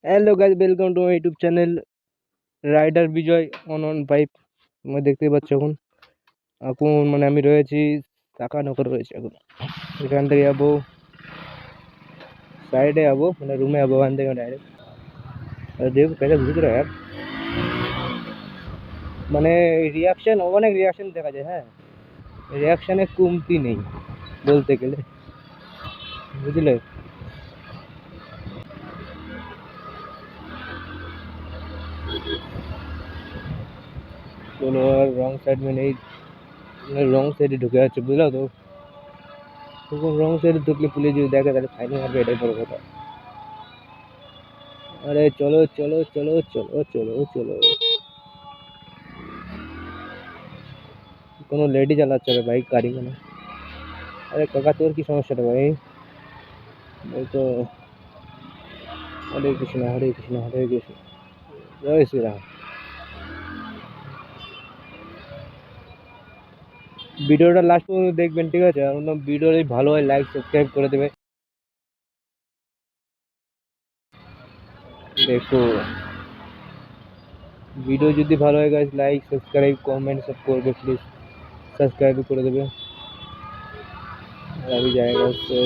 Hello guys, welcome to my YouTube channel rider Vijay on bike. তোমরা দেখতেই পাচ্ছ এখন মানে আমি রয়েছি চাকানগর রয়েছে এখন। এখান থেকে যাবো সাইডে, যাবো মানে রুমে যাবো ওখান থেকে ডাইরেক্ট। দেখো कैसे घुस रहा है यार, মানে রিয়াকশন অনেক রিয়াকশন দেখা যায়। হ্যাঁ, রিয়াকশনে কমতি নেই বলতে গেলে, বুঝলে। চলো আর রং সাইড में नहीं, রং সাইডে ঢুকে যাচ্ছে, বুঝলো তো। তখন রং সাইডে ঢুকলে পুলিশ যদি দেখে তাহলে ফাইন মারবে, এটাই বড় কথা। আরে চলো চলো চলো চলো চলো চলো, কোনো লেডি চালাচ্ছে রে বাইক, গাড়ি মানে। আরে কাকা তোর কি সমস্যাটা ভাই? এই তো হরে কৃষ্ণ হরে কৃষ্ণ হরে কৃষ্ণ, জয় শ্রীরাম। ভিডিওটা লাস্ট পর্যন্ত দেখবেন, ঠিক আছে? আর ভিডিও যদি ভালো হয় লাইক সাবস্ক্রাইব করে দেবে। দেখো ভিডিও যদি ভালো হয় গাইস, লাইক সাবস্ক্রাইব কमेंट सब করবে প্লিজ, সাবস্ক্রাইব করে দেবে। আর अभी जाएगा तो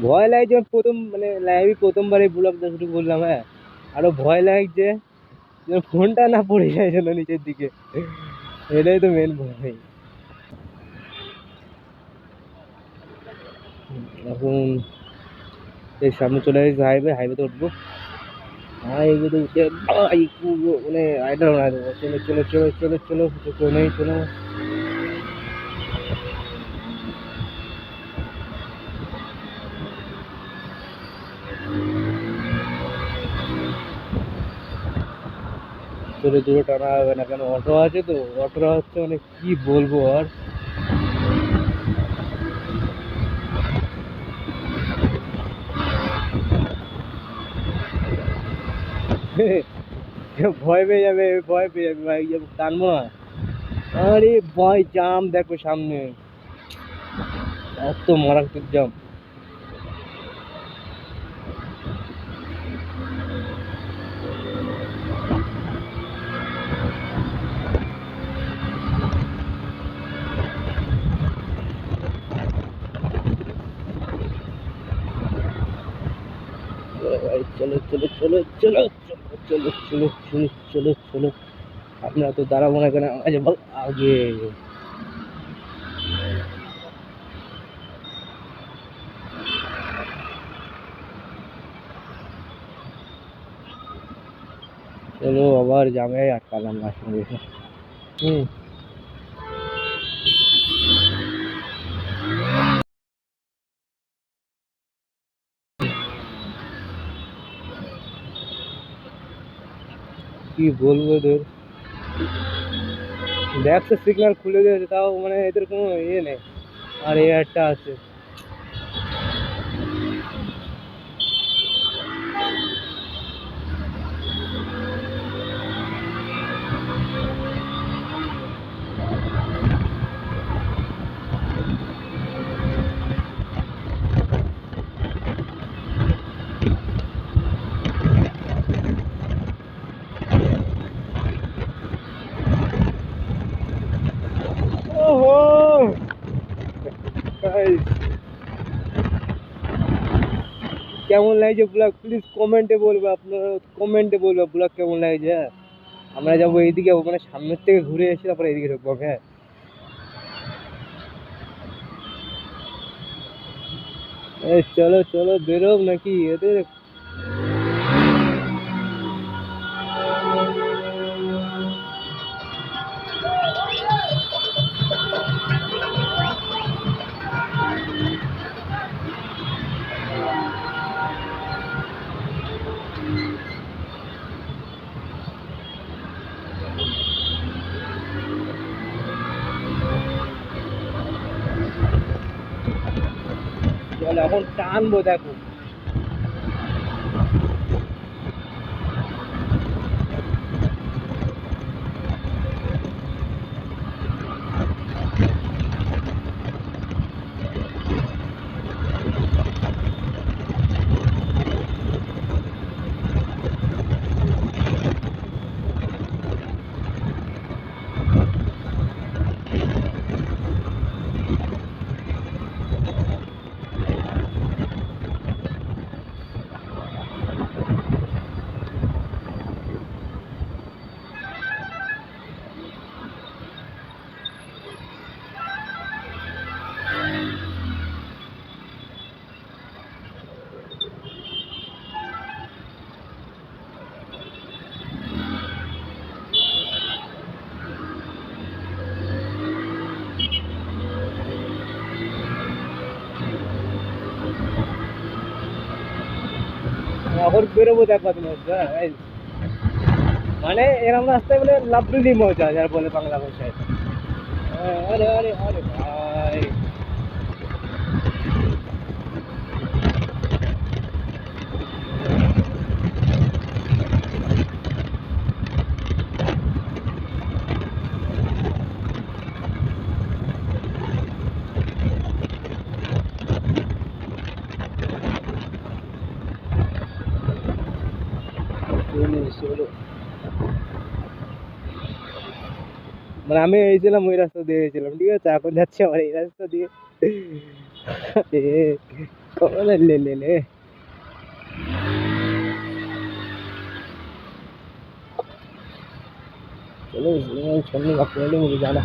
ভয় লাগে যে প্রথম মানে লাইভে প্রথমবারই ব্লগটা শুরু করলাম। হ্যাঁ, আরো ভয় লাগছে যে ফোনটা না পড়ে যায় যেন নিচের দিকে, এটাই তো মেন ভয়। এখন এই সামনে চলে এসেছে হাইওয়ে, হাইওয়েতে উঠবো। হাইওয়েতে উঠে ভাই পুরো মানে রাইডার বানায় দেবো। চলো চলো চলো চলো চলো চলো নেই চলো। চলো দূরে টানা হবে না, কেন অটো আছে তো। অটোরা হচ্ছে মানে কি বলবো আর, ভয় পেয়ে যাবে, ভয় পেয়ে যাবে ভাই, টানবো না। আরে ভাই জাম দেখো সামনে, এত মারাত্মক জাম। চলো চলো চলো চলো চলো চলো চলো চলো চলো। আপনারা তো দাঁড়াবো না কেন, আগে আগে। চলো আবার জামে আটকালাম লাস্ট में এসে। হুম, কি বলবো তোর, দেখছো সিগন্যাল খুলে দিয়েছে তাও মানে এদের কোনো ইয়ে নেই। আর এই একটা আছে, ওহো গাইস, কেমন লাগছে ব্লগ প্লিজ কমেন্টে বলবে। আপনারা কমেন্টে বলবে ব্লগ কেমন লাগছে। হ্যাঁ, আমরা যাবো এইদিকে, মানে সামনের থেকে ঘুরে এসে তারপরে এইদিকে ঢুকবো। হ্যাঁ, চলো চলো বেরোব নাকি এদের। চলো এখন টানবো দেখো। ওর বেরোবো দেখ কত মজা, এই মানে এরকম রাস্তায় বলে লাফড়ি মজা যার বলে বাংলা ভাষায়। আরে আরে আরে ভাই, ষোলো মানে আমি এইছিলাম ওই রাস্তা দিয়ে গেছিলাম, ঠিক আছে, এখন যাচ্ছি আবার এই রাস্তা দিয়ে। এ, কখন লে লে লে चलो छोड़ने का पहले मुझे जाना।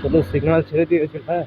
चलो सिग्नल ছেড়ে দিয়েছে, হ্যাঁ